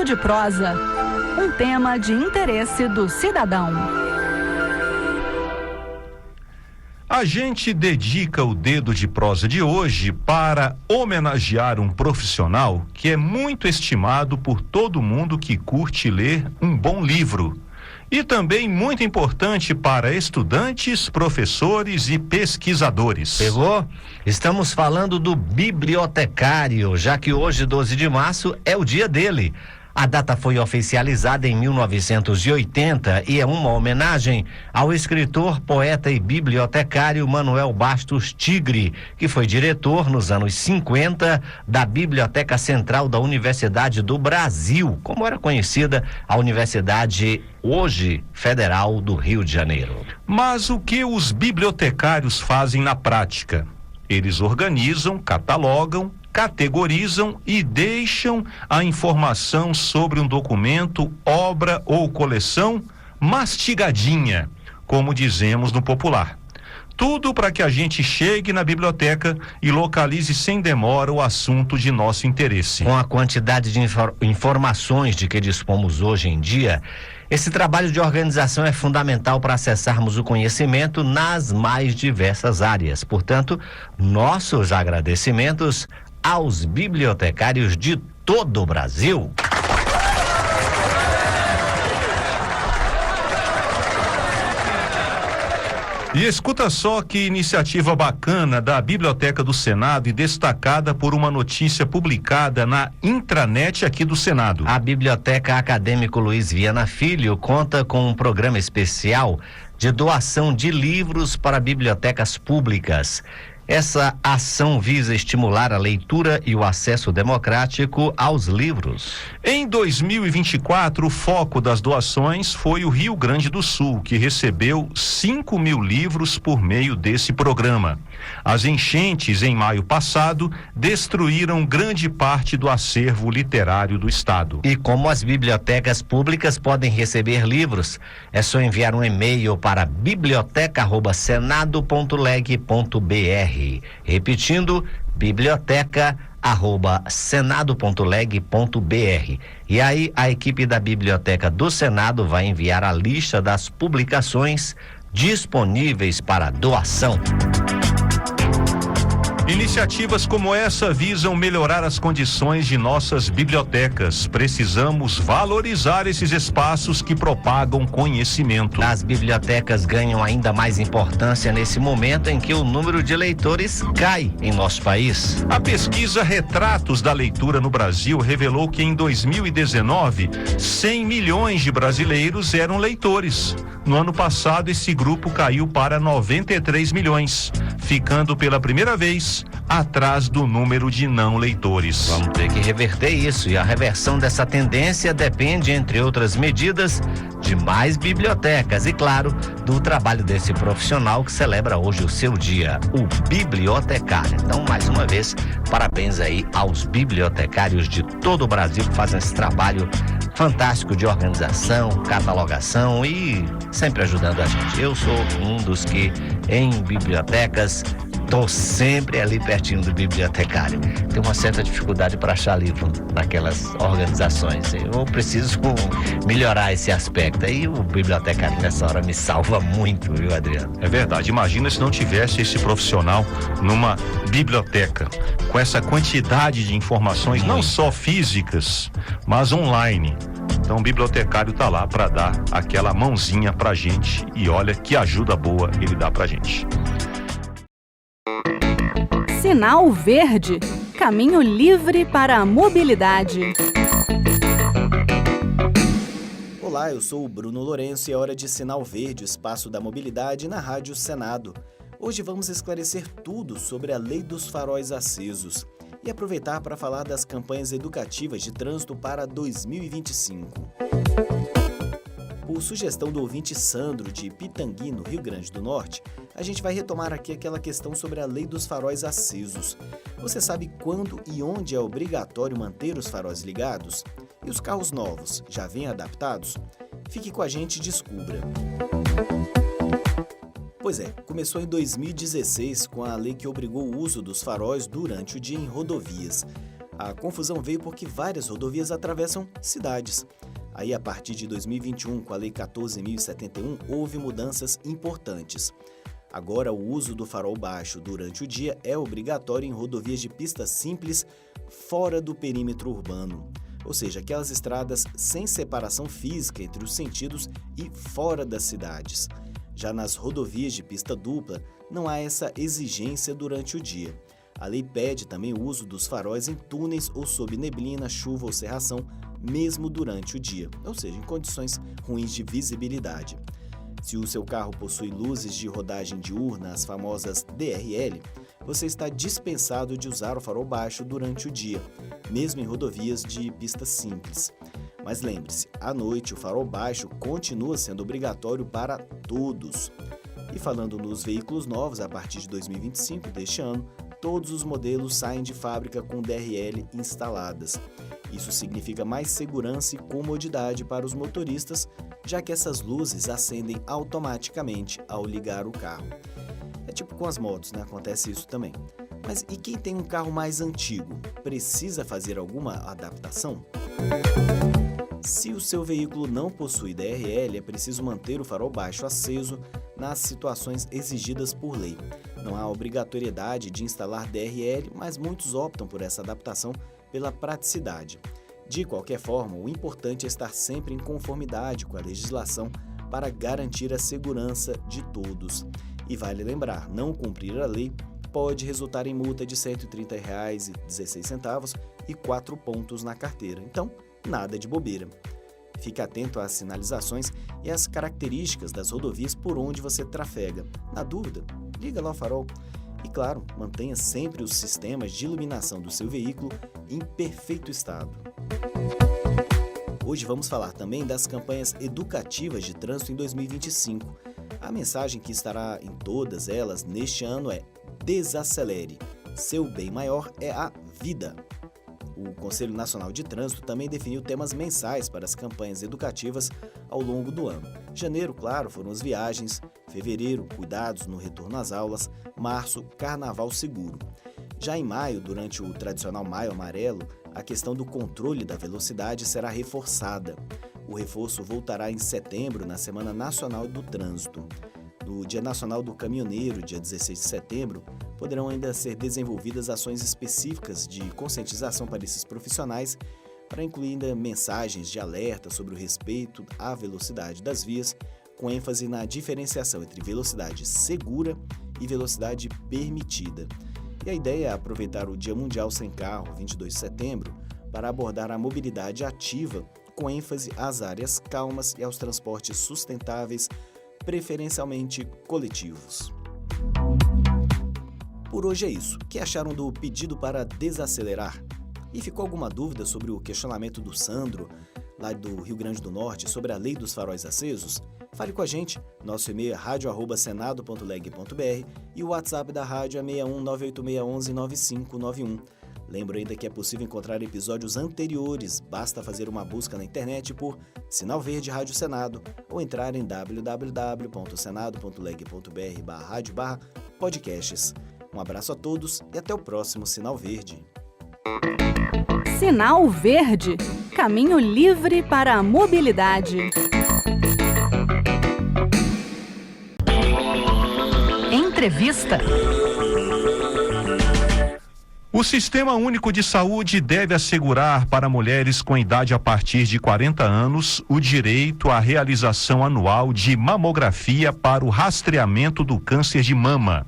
de Prosa, um tema de interesse do cidadão. A gente dedica o Dedo de Prosa de hoje para homenagear um profissional que é muito estimado por todo mundo que curte ler um bom livro. E também muito importante para estudantes, professores e pesquisadores. Pegou? Estamos falando do bibliotecário, já que hoje, 12 de março, é o dia dele. A data foi oficializada em 1980 e é uma homenagem ao escritor, poeta e bibliotecário Manuel Bastos Tigre, que foi diretor nos anos 50 da Biblioteca Central da Universidade do Brasil, como era conhecida a Universidade hoje Federal do Rio de Janeiro. Mas o que os bibliotecários fazem na prática? Eles organizam, catalogam, categorizam e deixam a informação sobre um documento, obra ou coleção mastigadinha, como dizemos no popular. Tudo para que a gente chegue na biblioteca e localize sem demora o assunto de nosso interesse. Com a quantidade de informações de que dispomos hoje em dia, esse trabalho de organização é fundamental para acessarmos o conhecimento nas mais diversas áreas. Portanto, nossos agradecimentos aos bibliotecários de todo o Brasil. E escuta só que iniciativa bacana da Biblioteca do Senado e destacada por uma notícia publicada na intranet aqui do Senado. A Biblioteca Acadêmico Luiz Viana Filho conta com um programa especial de doação de livros para bibliotecas públicas. Essa ação visa estimular a leitura e o acesso democrático aos livros. Em 2024, o foco das doações foi o Rio Grande do Sul, que recebeu 5.000 livros por meio desse programa. As enchentes em maio passado destruíram grande parte do acervo literário do estado. E como as bibliotecas públicas podem receber livros, é só enviar um e-mail para biblioteca@senado.leg.br. Repetindo, biblioteca@senado.leg.br. E aí a equipe da Biblioteca do Senado vai enviar a lista das publicações disponíveis para doação. Iniciativas como essa visam melhorar as condições de nossas bibliotecas. Precisamos valorizar esses espaços que propagam conhecimento. As bibliotecas ganham ainda mais importância nesse momento em que o número de leitores cai em nosso país. A pesquisa Retratos da Leitura no Brasil revelou que em 2019, 100 milhões de brasileiros eram leitores. No ano passado, esse grupo caiu para 93 milhões, ficando pela primeira vez atrás do número de não leitores. Vamos ter que reverter isso, e a reversão dessa tendência depende, entre outras medidas, de mais bibliotecas e, claro, do trabalho desse profissional que celebra hoje o seu dia, o bibliotecário. Então, mais uma vez, parabéns aí aos bibliotecários de todo o Brasil que fazem esse trabalho fantástico de organização, catalogação e sempre ajudando a gente. Eu sou um dos que, em bibliotecas, estou sempre ali pertinho do bibliotecário. Tenho uma certa dificuldade para achar livro naquelas organizações. Eu preciso melhorar esse aspecto. Aí o bibliotecário nessa hora me salva muito, viu, Adriano? É verdade. Imagina se não tivesse esse profissional numa biblioteca, com essa quantidade de informações, não só físicas, mas online. Então o bibliotecário está lá para dar aquela mãozinha pra gente, e olha que ajuda boa ele dá pra gente. Sinal Verde, caminho livre para a mobilidade. Olá, eu sou o Bruno Lourenço e é hora de Sinal Verde, espaço da mobilidade na Rádio Senado. Hoje vamos esclarecer tudo sobre a Lei dos Faróis Acesos e aproveitar para falar das campanhas educativas de trânsito para 2025. Por sugestão do ouvinte Sandro, de Pitangui, no Rio Grande do Norte, a gente vai retomar aqui aquela questão sobre a Lei dos Faróis Acesos. Você sabe quando e onde é obrigatório manter os faróis ligados? E os carros novos já vêm adaptados? Fique com a gente e descubra. Pois é, começou em 2016 com a lei que obrigou o uso dos faróis durante o dia em rodovias. A confusão veio porque várias rodovias atravessam cidades. Aí, a partir de 2021, com a Lei 14.071, houve mudanças importantes. Agora, o uso do farol baixo durante o dia é obrigatório em rodovias de pista simples fora do perímetro urbano, ou seja, aquelas estradas sem separação física entre os sentidos e fora das cidades. Já nas rodovias de pista dupla, não há essa exigência durante o dia. A lei pede também o uso dos faróis em túneis ou sob neblina, chuva ou cerração, mesmo durante o dia, ou seja, em condições ruins de visibilidade. Se o seu carro possui luzes de rodagem diurna, as famosas DRL, você está dispensado de usar o farol baixo durante o dia, mesmo em rodovias de pista simples. Mas lembre-se, à noite o farol baixo continua sendo obrigatório para todos. E falando nos veículos novos, a partir de 2025 deste ano, todos os modelos saem de fábrica com DRL instaladas. Isso significa mais segurança e comodidade para os motoristas, já que essas luzes acendem automaticamente ao ligar o carro. É tipo com as motos, né? Acontece isso também. Mas e quem tem um carro mais antigo? Precisa fazer alguma adaptação? Se o seu veículo não possui DRL, é preciso manter o farol baixo aceso nas situações exigidas por lei. Não há obrigatoriedade de instalar DRL, mas muitos optam por essa adaptação pela praticidade. De qualquer forma, o importante é estar sempre em conformidade com a legislação para garantir a segurança de todos. E vale lembrar, não cumprir a lei pode resultar em multa de R$ 130,16 e 4 pontos na carteira. Então, nada de bobeira. Fique atento às sinalizações e às características das rodovias por onde você trafega. Na dúvida, liga lá o farol. E claro, mantenha sempre os sistemas de iluminação do seu veículo em perfeito estado. Hoje vamos falar também das campanhas educativas de trânsito em 2025. A mensagem que estará em todas elas neste ano é: desacelere, seu bem maior é a vida. O Conselho Nacional de Trânsito também definiu temas mensais para as campanhas educativas ao longo do ano. Janeiro, claro, foram as viagens. Fevereiro, cuidados no retorno às aulas. Março, carnaval seguro. Já em maio, durante o tradicional Maio Amarelo, a questão do controle da velocidade será reforçada. O reforço voltará em setembro, na Semana Nacional do Trânsito. No Dia Nacional do Caminhoneiro, dia 16 de setembro, poderão ainda ser desenvolvidas ações específicas de conscientização para esses profissionais, para incluir ainda mensagens de alerta sobre o respeito à velocidade das vias, com ênfase na diferenciação entre velocidade segura e velocidade permitida. E a ideia é aproveitar o Dia Mundial Sem Carro, 22 de setembro, para abordar a mobilidade ativa, com ênfase às áreas calmas e aos transportes sustentáveis, preferencialmente coletivos. Por hoje é isso. O que acharam do pedido para desacelerar? E ficou alguma dúvida sobre o questionamento do Sandro, lá do Rio Grande do Norte, sobre a lei dos faróis acesos? Fale com a gente. Nosso e-mail é radio@senado.leg.br e o WhatsApp da rádio é 61 98611 9591. Lembro ainda que é possível encontrar episódios anteriores, basta fazer uma busca na internet por Sinal Verde Rádio Senado ou entrar em www.senado.leg.br/radio/podcasts. Um abraço a todos e até o próximo Sinal Verde. Sinal Verde, caminho livre para a mobilidade. Entrevista. O Sistema Único de Saúde deve assegurar para mulheres com idade a partir de 40 anos o direito à realização anual de mamografia para o rastreamento do câncer de mama.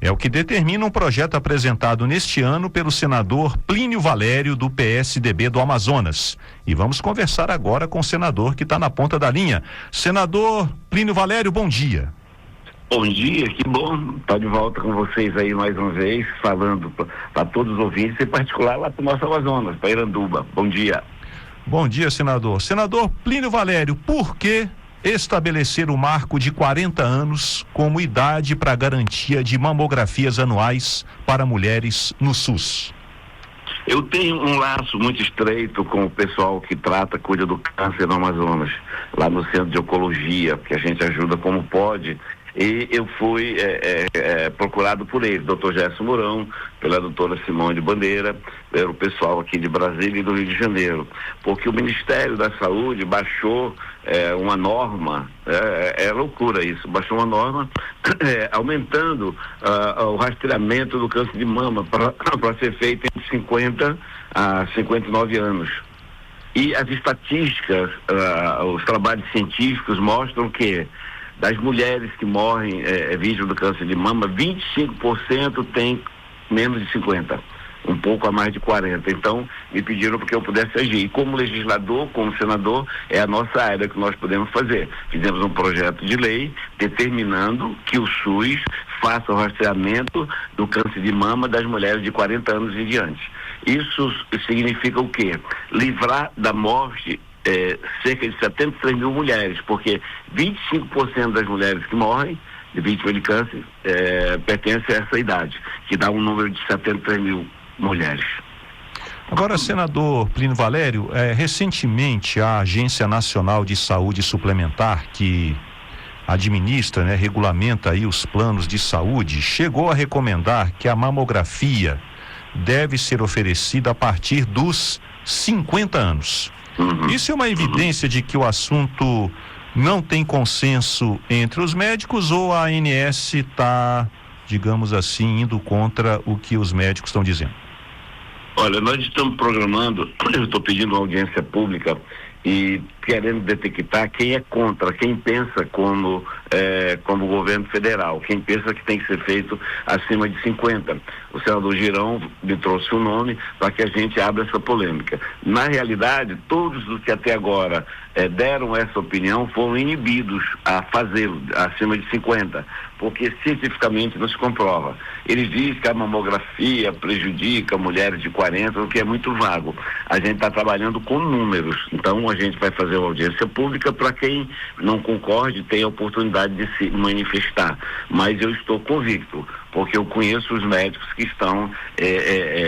É o que determina um projeto apresentado neste ano pelo senador Plínio Valério, do PSDB do Amazonas. E vamos conversar agora com o senador que está na ponta da linha. Senador Plínio Valério, bom dia. Bom dia, que bom estar de volta com vocês aí mais uma vez, falando para todos os ouvintes, em particular lá para o nosso Amazonas, para Iranduba. Bom dia. Bom dia, senador. Senador Plínio Valério, por que estabelecer o marco de 40 anos como idade para garantia de mamografias anuais para mulheres no SUS? Eu tenho um laço muito estreito com o pessoal que cuida do câncer no Amazonas, lá no Centro de Oncologia, que a gente ajuda como pode E eu fui procurado por ele, doutor Gerson Mourão, pela doutora Simone Bandeira, pelo pessoal aqui de Brasília e do Rio de Janeiro, porque o Ministério da Saúde baixou uma norma, é loucura isso, baixou uma norma aumentando o rastreamento do câncer de mama para ser feito entre 50 a 59 anos. E as estatísticas, os trabalhos científicos mostram que das mulheres que morrem vítimas do câncer de mama, 25% tem menos de 50, um pouco a mais de 40. Então, me pediram para que eu pudesse agir. E como legislador, como senador, é a nossa área que nós podemos fazer. Fizemos um projeto de lei determinando que o SUS faça o rastreamento do câncer de mama das mulheres de 40 anos em diante. Isso significa o quê? Livrar da morte cerca de 73 mil mulheres, porque 25% das mulheres que morrem de vítima de câncer pertencem a essa idade, que dá um número de 73 mil mulheres. Agora, senador Plínio Valério, recentemente a Agência Nacional de Saúde Suplementar, que administra, regulamenta aí os planos de saúde, chegou a recomendar que a mamografia deve ser oferecida a partir dos 50 anos. Isso é uma evidência de que o assunto não tem consenso entre os médicos, ou a ANS está, digamos assim, indo contra o que os médicos estão dizendo? Olha, nós estamos programando, eu estou pedindo uma audiência pública e querendo detectar quem é contra, quem pensa como o governo federal, quem pensa que tem que ser feito acima de 50. O senador Girão me trouxe um nome para que a gente abra essa polêmica. Na realidade, todos os que até agora deram essa opinião foram inibidos a fazê-lo acima de 50, porque cientificamente não se comprova. Eles dizem que a mamografia prejudica mulheres de 40, o que é muito vago. A gente está trabalhando com números, então a gente vai fazer uma audiência pública para quem não concorde tenha a oportunidade de se manifestar. Mas eu estou convicto, porque eu conheço os médicos que estão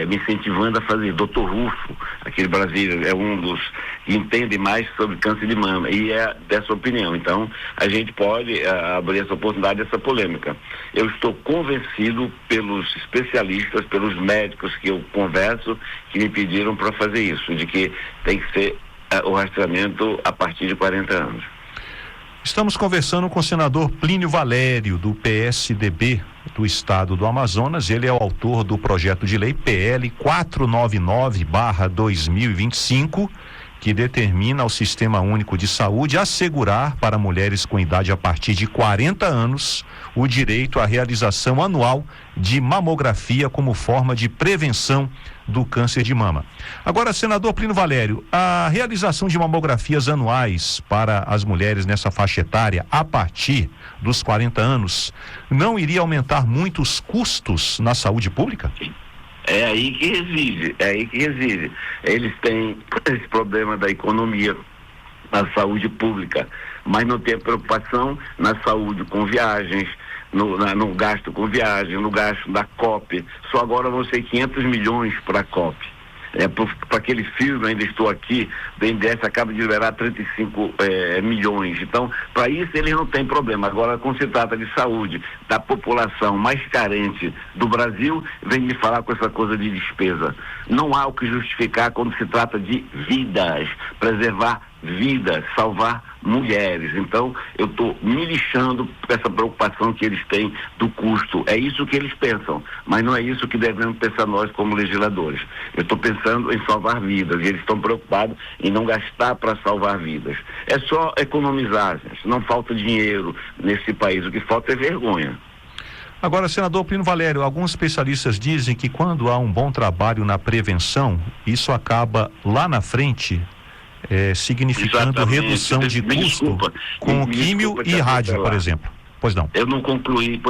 me incentivando a fazer. Dr. Rufo, aqui de Brasília, é um dos que entende mais sobre câncer de mama e é dessa opinião. Então, a gente pode abrir essa oportunidade, essa polêmica. Eu estou convencido pelos especialistas, pelos médicos que eu converso, que me pediram para fazer isso, de que tem que ser o rastreamento a partir de 40 anos. Estamos conversando com o senador Plínio Valério, do PSDB do estado do Amazonas. Ele é o autor do projeto de lei PL 499/2025, que determina ao Sistema Único de Saúde assegurar para mulheres com idade a partir de 40 anos o direito à realização anual de mamografia como forma de prevenção do câncer de mama. Agora, senador Plínio Valério, a realização de mamografias anuais para as mulheres nessa faixa etária a partir dos 40 anos não iria aumentar muito os custos na saúde pública? É aí que reside. Eles têm esse problema da economia na saúde pública, mas não tem preocupação na saúde com viagens, no gasto com viagem, no gasto da COP. Só agora vão ser 500 milhões para a COP. Para aquele filme, Ainda Estou Aqui, o BNDES acaba de liberar 35 milhões. Então, para isso eles não têm problema. Agora, quando se trata de saúde da população mais carente do Brasil, vem me falar com essa coisa de despesa. Não há o que justificar quando se trata de vidas, preservar vidas, salvar mulheres. Então, eu estou me lixando com essa preocupação que eles têm do custo. É isso que eles pensam, mas não é isso que devemos pensar nós como legisladores. Eu estou pensando em salvar vidas e eles estão preocupados em não gastar para salvar vidas. É só economizar, gente. Não falta dinheiro nesse país, o que falta é vergonha. Agora, senador Plínio Valério, alguns especialistas dizem que quando há um bom trabalho na prevenção, isso acaba lá na frente significando Exatamente. Redução de custo com químio e rádio, por exemplo. Pois não. Eu não concluí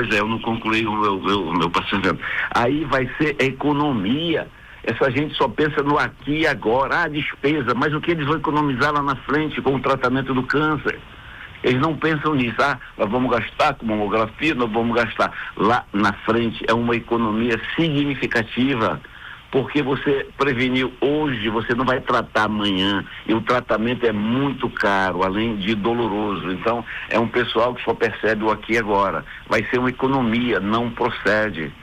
o meu pensamento. Aí vai ser economia. Essa gente só pensa no aqui e agora, despesa, mas o que eles vão economizar lá na frente com o tratamento do câncer? Eles não pensam nisso. Nós vamos gastar com mamografia, nós vamos gastar. Lá na frente é uma economia significativa. porque você preveniu hoje, você não vai tratar amanhã, e o tratamento é muito caro, além de doloroso. Então, é um pessoal que só percebe o aqui e agora. Vai ser uma economia, não procede.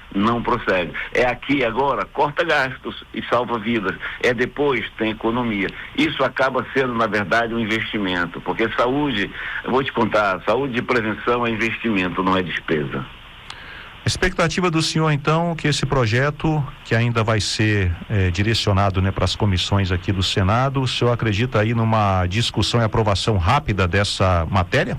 É aqui agora, corta gastos e salva vidas. É depois, tem economia. Isso acaba sendo, na verdade, um investimento, porque saúde, eu vou te contar, saúde e prevenção é investimento, não é despesa. A expectativa do senhor, então, que esse projeto, que ainda vai ser direcionado, né, para as comissões aqui do Senado, o senhor acredita aí numa discussão e aprovação rápida dessa matéria?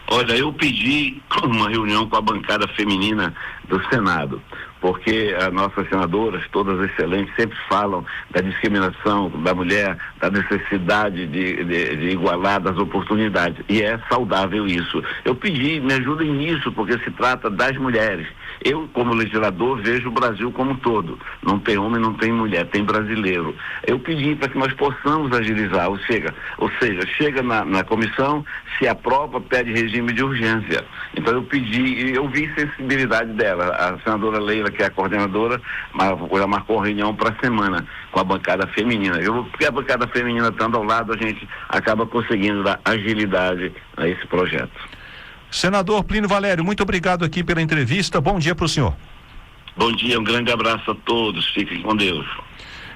Olha, eu pedi uma reunião com a bancada feminina do Senado, porque as nossas senadoras, todas excelentes, sempre falam da discriminação da mulher, da necessidade de igualar das oportunidades, e é saudável isso. Eu pedi, me ajudem nisso, porque se trata das mulheres. Eu, como legislador, vejo o Brasil como um todo. Não tem homem, não tem mulher, tem brasileiro. Eu pedi para que nós possamos agilizar, ou seja, chega na comissão, se aprova, pede regime de urgência. Então eu pedi, e eu vi sensibilidade dela. A senadora Leila, que é a coordenadora, já marcou reunião para a semana com a bancada feminina. Porque a bancada feminina estando ao lado, a gente acaba conseguindo dar agilidade a esse projeto. Senador Plínio Valério, muito obrigado aqui pela entrevista. Bom dia para o senhor. Bom dia, um grande abraço a todos. Fiquem com Deus.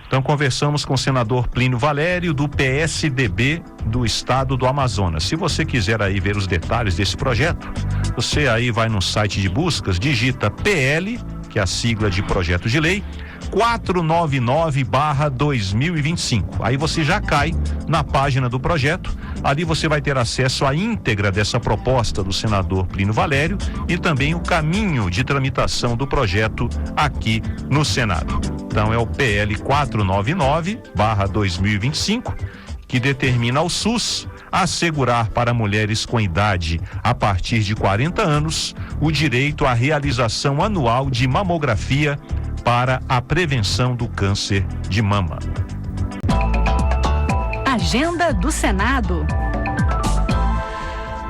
Então conversamos com o senador Plínio Valério, do PSDB do estado do Amazonas. Se você quiser aí ver os detalhes desse projeto, você aí vai no site de buscas, digita PL, que é a sigla de projeto de lei, 499/2025. Aí você já cai na página do projeto. Ali você vai ter acesso à íntegra dessa proposta do senador Plínio Valério e também o caminho de tramitação do projeto aqui no Senado. Então é o PL 499/2025, que determina ao SUS assegurar para mulheres com idade a partir de 40 anos o direito à realização anual de mamografia para a prevenção do câncer de mama. Agenda do Senado.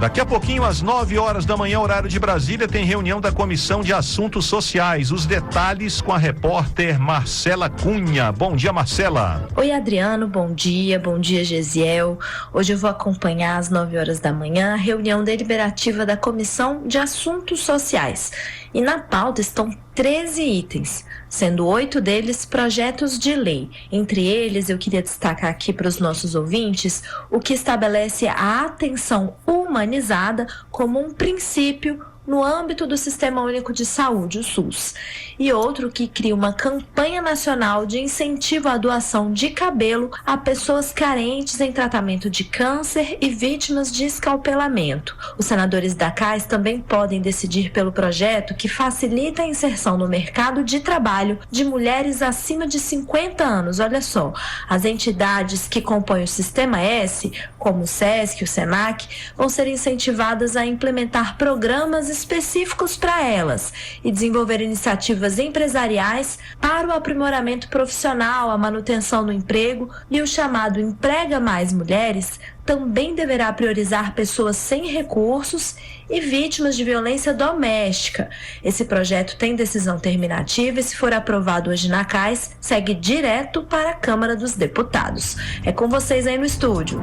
Daqui a pouquinho, às 9 horas da manhã, horário de Brasília, tem reunião da Comissão de Assuntos Sociais. Os detalhes com a repórter Marcela Cunha. Bom dia, Marcela. Oi, Adriano, bom dia Gesiel. Hoje eu vou acompanhar às 9 horas da manhã a reunião deliberativa da Comissão de Assuntos Sociais. E na pauta estão 13 itens, sendo 8 deles projetos de lei. Entre eles, eu queria destacar aqui para os nossos ouvintes o que estabelece a atenção humanizada como um princípio no âmbito do Sistema Único de Saúde, o SUS, e outro que cria uma campanha nacional de incentivo à doação de cabelo a pessoas carentes em tratamento de câncer e vítimas de escalpelamento. Os senadores da CAIS também podem decidir pelo projeto que facilita a inserção no mercado de trabalho de mulheres acima de 50 anos. Olha só, as entidades que compõem o Sistema S, como o SESC e o SENAC, vão ser incentivadas a implementar programas específicos para elas e desenvolver iniciativas empresariais para o aprimoramento profissional, a manutenção do emprego, e o chamado Emprega Mais Mulheres também deverá priorizar pessoas sem recursos e vítimas de violência doméstica. Esse projeto tem decisão terminativa e, se for aprovado hoje na CAIS, segue direto para a Câmara dos Deputados. É com vocês aí no estúdio.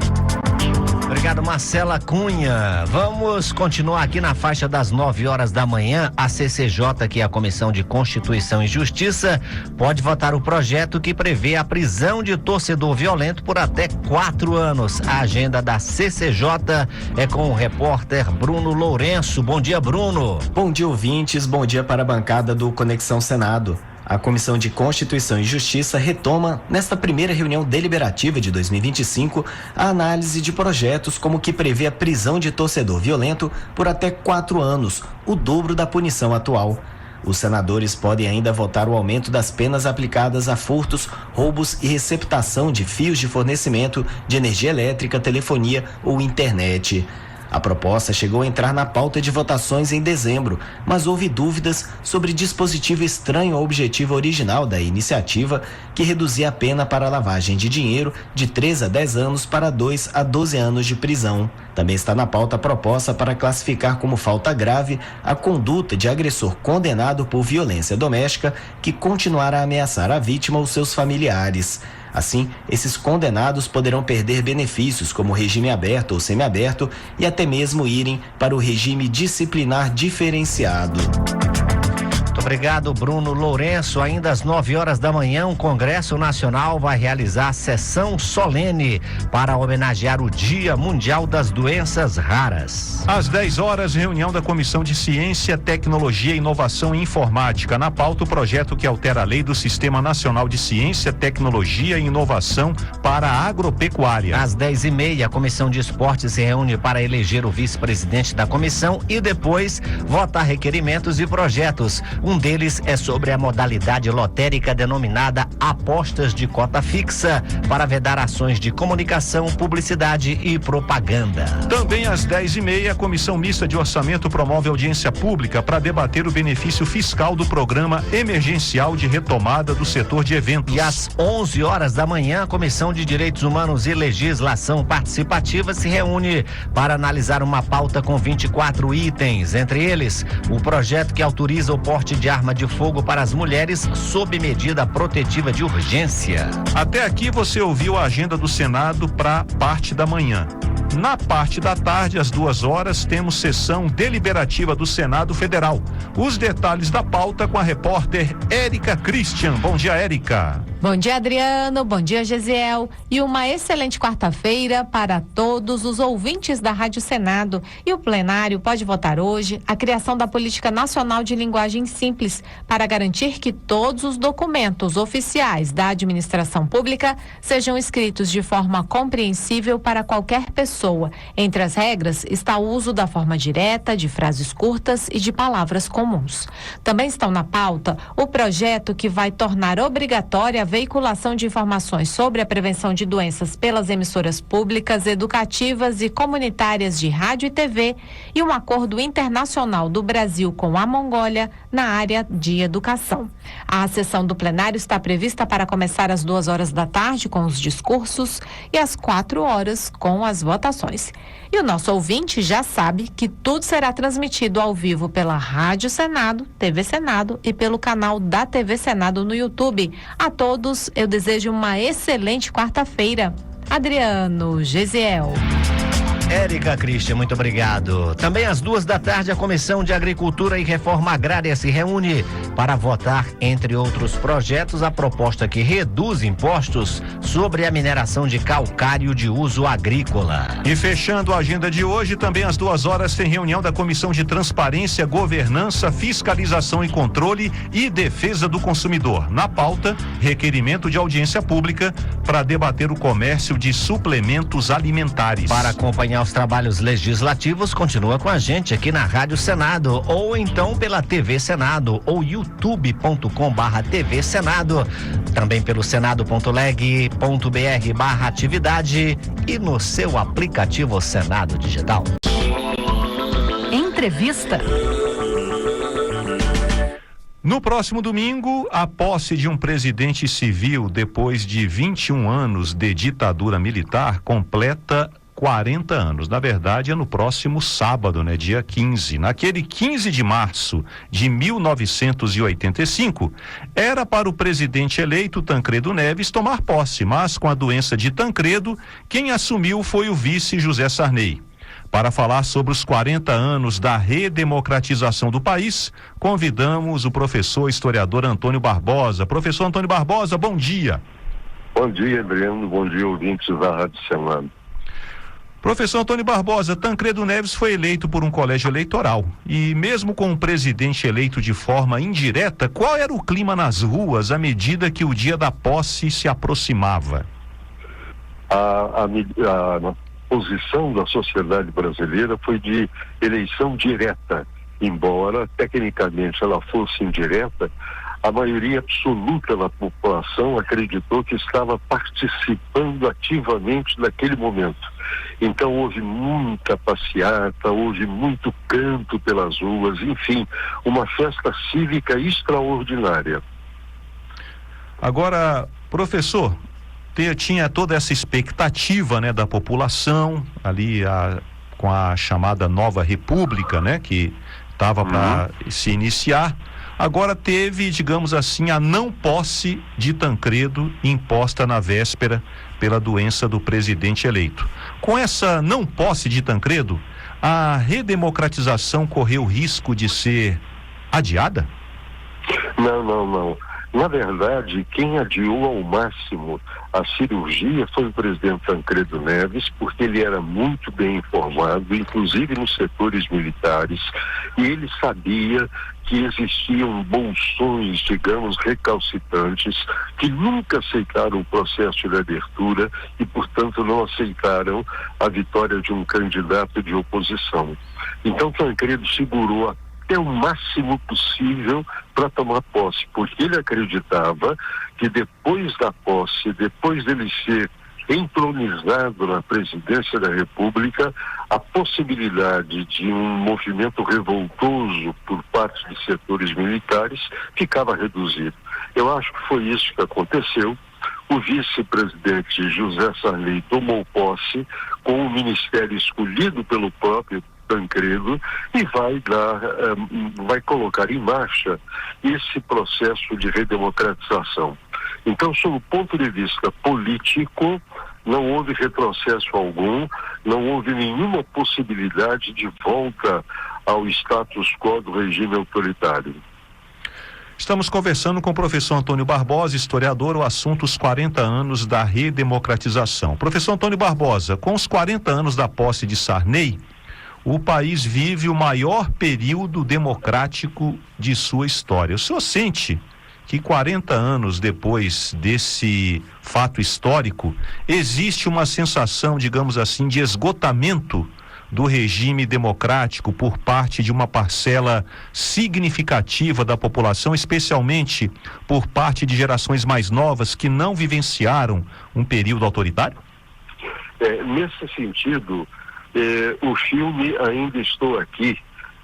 Obrigado, Marcela Cunha. Vamos continuar aqui na faixa das 9 horas da manhã. A CCJ, que é a Comissão de Constituição e Justiça, pode votar o projeto que prevê a prisão de torcedor violento por até 4 anos. A agenda da CCJ é com o repórter Bruno Lourenço. Bom dia, Bruno. Bom dia, ouvintes. Bom dia para a bancada do Conexão Senado. A Comissão de Constituição e Justiça retoma, nesta primeira reunião deliberativa de 2025, a análise de projetos como o que prevê a prisão de torcedor violento por até 4 anos, o dobro da punição atual. Os senadores podem ainda votar o aumento das penas aplicadas a furtos, roubos e receptação de fios de fornecimento de energia elétrica, telefonia ou internet. A proposta chegou a entrar na pauta de votações em dezembro, mas houve dúvidas sobre dispositivo estranho ao objetivo original da iniciativa, que reduzia a pena para lavagem de dinheiro de 3 a 10 anos para 2 a 12 anos de prisão. Também está na pauta a proposta para classificar como falta grave a conduta de agressor condenado por violência doméstica que continuar a ameaçar a vítima ou seus familiares. Assim, esses condenados poderão perder benefícios como regime aberto ou semiaberto e até mesmo irem para o regime disciplinar diferenciado. Obrigado, Bruno Lourenço. Ainda às 9 horas da manhã, o Congresso Nacional vai realizar sessão solene para homenagear o Dia Mundial das Doenças Raras. Às 10 horas, reunião da Comissão de Ciência, Tecnologia, Inovação e Informática. Na pauta, o projeto que altera a lei do Sistema Nacional de Ciência, Tecnologia e Inovação para a Agropecuária. Às 10h30, a Comissão de Esportes se reúne para eleger o vice-presidente da comissão e depois votar requerimentos e projetos. Um deles é sobre a modalidade lotérica denominada apostas de cota fixa, para vedar ações de comunicação, publicidade e propaganda. Também às 10h30, a Comissão Mista de Orçamento promove audiência pública para debater o benefício fiscal do Programa Emergencial de Retomada do Setor de Eventos. E às 11 horas da manhã, a Comissão de Direitos Humanos e Legislação Participativa se reúne para analisar uma pauta com 24 itens, entre eles o projeto que autoriza o porte de arma de fogo para as mulheres sob medida protetiva de urgência. Até aqui você ouviu a agenda do Senado para parte da manhã. Na parte da tarde, às 2 horas, temos sessão deliberativa do Senado Federal. Os detalhes da pauta com a repórter Érica Christian. Bom dia, Érica. Bom dia, Adriano. Bom dia, Gesiel. E uma excelente quarta-feira para todos os ouvintes da Rádio Senado. E o plenário pode votar hoje a criação da Política Nacional de Linguagem Simples para garantir que todos os documentos oficiais da administração pública sejam escritos de forma compreensível para qualquer pessoa. Entre as regras está o uso da forma direta, de frases curtas e de palavras comuns. Também estão na pauta o projeto que vai tornar obrigatória a veiculação de informações sobre a prevenção de doenças pelas emissoras públicas, educativas e comunitárias de rádio e TV e um acordo internacional do Brasil com a Mongólia na área de educação. A sessão do plenário está prevista para começar às 2 horas da tarde com os discursos e às 4 horas com as votações. E o nosso ouvinte já sabe que tudo será transmitido ao vivo pela Rádio Senado, TV Senado e pelo canal da TV Senado no YouTube. A todos eu desejo uma excelente quarta-feira. Adriano, Gesiel. Érica Christian, muito obrigado. Também às 2 da tarde, a Comissão de Agricultura e Reforma Agrária se reúne para votar, entre outros projetos, a proposta que reduz impostos sobre a mineração de calcário de uso agrícola. E fechando a agenda de hoje, também às 2 horas tem reunião da Comissão de Transparência, Governança, Fiscalização e Controle e Defesa do Consumidor. Na pauta, requerimento de audiência pública para debater o comércio de suplementos alimentares. Para acompanhar os trabalhos legislativos, continua com a gente aqui na Rádio Senado ou então pela TV Senado ou youtube.com/TV Senado, também pelo senado.leg.br/atividade e no seu aplicativo Senado Digital. Entrevista. No próximo domingo, a posse de um presidente civil depois de 21 anos de ditadura militar completa 40 anos. Na verdade, é no próximo sábado, né? Dia 15. Naquele 15 de março de 1985, era para o presidente eleito Tancredo Neves tomar posse, mas com a doença de Tancredo, quem assumiu foi o vice José Sarney. Para falar sobre os 40 anos da redemocratização do país, convidamos o professor historiador Antônio Barbosa. Professor Antônio Barbosa, bom dia. Bom dia, Adriano. Bom dia, ouvintes da Rádio Senado. Professor Antônio Barbosa, Tancredo Neves foi eleito por um colégio eleitoral e mesmo com um presidente eleito de forma indireta, qual era o clima nas ruas à medida que o dia da posse se aproximava? A posição da sociedade brasileira foi de eleição direta, embora tecnicamente ela fosse indireta. a maioria absoluta da população acreditou que estava participando ativamente naquele momento. Então houve muita passeata, houve muito canto pelas ruas, enfim, uma festa cívica extraordinária. Agora, professor, tinha toda essa expectativa, né, da população ali com a chamada Nova República, né, que estava para se iniciar. Agora teve, digamos assim, a não posse de Tancredo imposta na véspera pela doença do presidente eleito. Com essa não posse de Tancredo, a redemocratização correu risco de ser adiada? Não. Na verdade, quem adiou ao máximo a cirurgia foi o presidente Tancredo Neves, porque ele era muito bem informado, inclusive nos setores militares, e ele sabia que existiam bolsões, digamos, recalcitrantes, que nunca aceitaram o processo de abertura e, portanto, não aceitaram a vitória de um candidato de oposição. Então, Tancredo segurou até o máximo possível para tomar posse, porque ele acreditava que depois da posse, depois dele ser entronizado na presidência da República, a possibilidade de um movimento revoltoso por parte de setores militares ficava reduzida. Eu acho que foi isso que aconteceu. O vice-presidente José Sarney tomou posse com o ministério escolhido pelo próprio Tancredo e vai colocar em marcha esse processo de redemocratização. Então, sob o ponto de vista político, não houve retrocesso algum, não houve nenhuma possibilidade de volta ao status quo do regime autoritário. Estamos conversando com o professor Antônio Barbosa, historiador, o assunto os 40 anos da redemocratização. Professor Antônio Barbosa, com os 40 anos da posse de Sarney, o país vive o maior período democrático de sua história. O senhor sente que 40 anos depois desse fato histórico, existe uma sensação, digamos assim, de esgotamento do regime democrático por parte de uma parcela significativa da população, especialmente por parte de gerações mais novas que não vivenciaram um período autoritário? Nesse sentido, o filme Ainda Estou Aqui,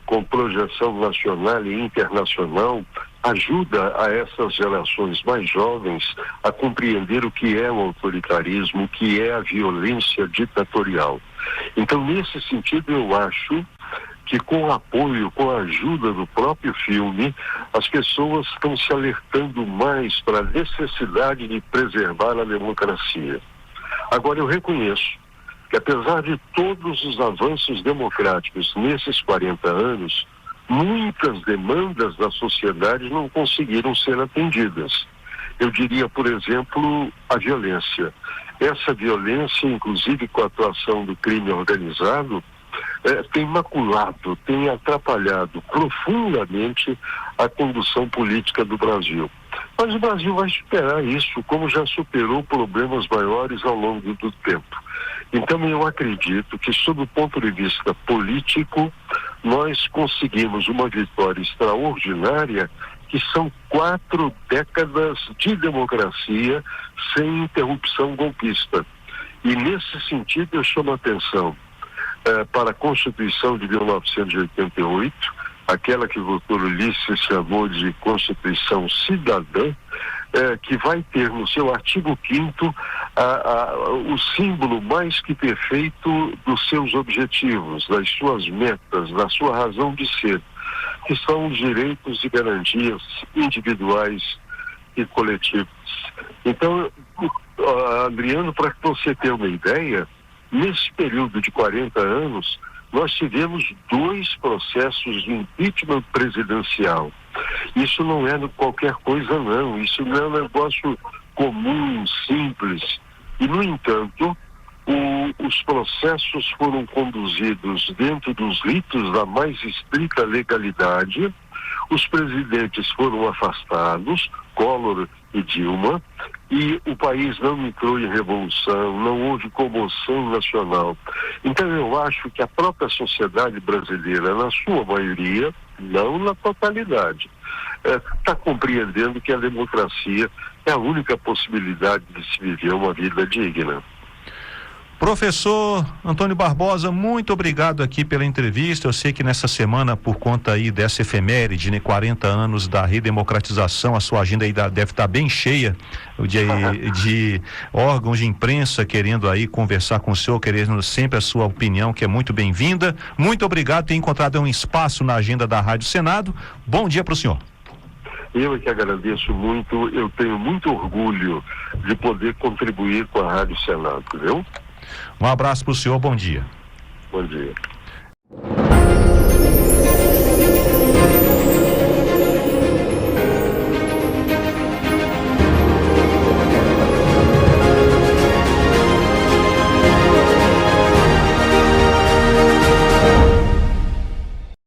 com projeção nacional e internacional, ajuda a essas gerações mais jovens a compreender o que é o autoritarismo, o que é a violência ditatorial. Então, nesse sentido, eu acho que com o apoio, com a ajuda do próprio filme, as pessoas estão se alertando mais para a necessidade de preservar a democracia. Agora, eu reconheço que, apesar de todos os avanços democráticos nesses 40 anos, muitas demandas da sociedade não conseguiram ser atendidas. Eu diria, por exemplo, a violência. Essa violência, inclusive com a atuação do crime organizado, tem maculado, tem atrapalhado profundamente a condução política do Brasil. Mas o Brasil vai superar isso, como já superou problemas maiores ao longo do tempo. Então eu acredito que, sob o ponto de vista político, nós conseguimos uma vitória extraordinária, que são 4 décadas de democracia sem interrupção golpista. E nesse sentido eu chamo a atenção para a Constituição de 1988, aquela que o doutor Ulisses chamou de Constituição Cidadã, que vai ter no seu artigo 5º o símbolo mais que perfeito dos seus objetivos, das suas metas, da sua razão de ser, que são os direitos e garantias individuais e coletivos. Então, Adriano, para que você tenha uma ideia, nesse período de 40 anos, nós tivemos 2 processos de impeachment presidencial. Isso não é qualquer coisa, não. Isso não é um negócio comum, simples. E, no entanto, os processos foram conduzidos dentro dos ritos da mais estrita legalidade. Os presidentes foram afastados, Collor e Dilma, e o país não entrou em revolução, não houve comoção nacional. Então eu acho que a própria sociedade brasileira, na sua maioria, não na totalidade, está compreendendo que a democracia é a única possibilidade de se viver uma vida digna. Professor Antônio Barbosa, muito obrigado aqui pela entrevista. Eu sei que nessa semana, por conta aí dessa efeméride, né, 40 anos da redemocratização, a sua agenda aí deve estar bem cheia de órgãos de imprensa querendo aí conversar com o senhor, querendo sempre a sua opinião, que é muito bem-vinda. Muito obrigado por ter encontrado um espaço na agenda da Rádio Senado. Bom dia para o senhor. Eu é que agradeço muito, eu tenho muito orgulho de poder contribuir com a Rádio Senado, viu? Um abraço para o senhor, bom dia. Bom dia.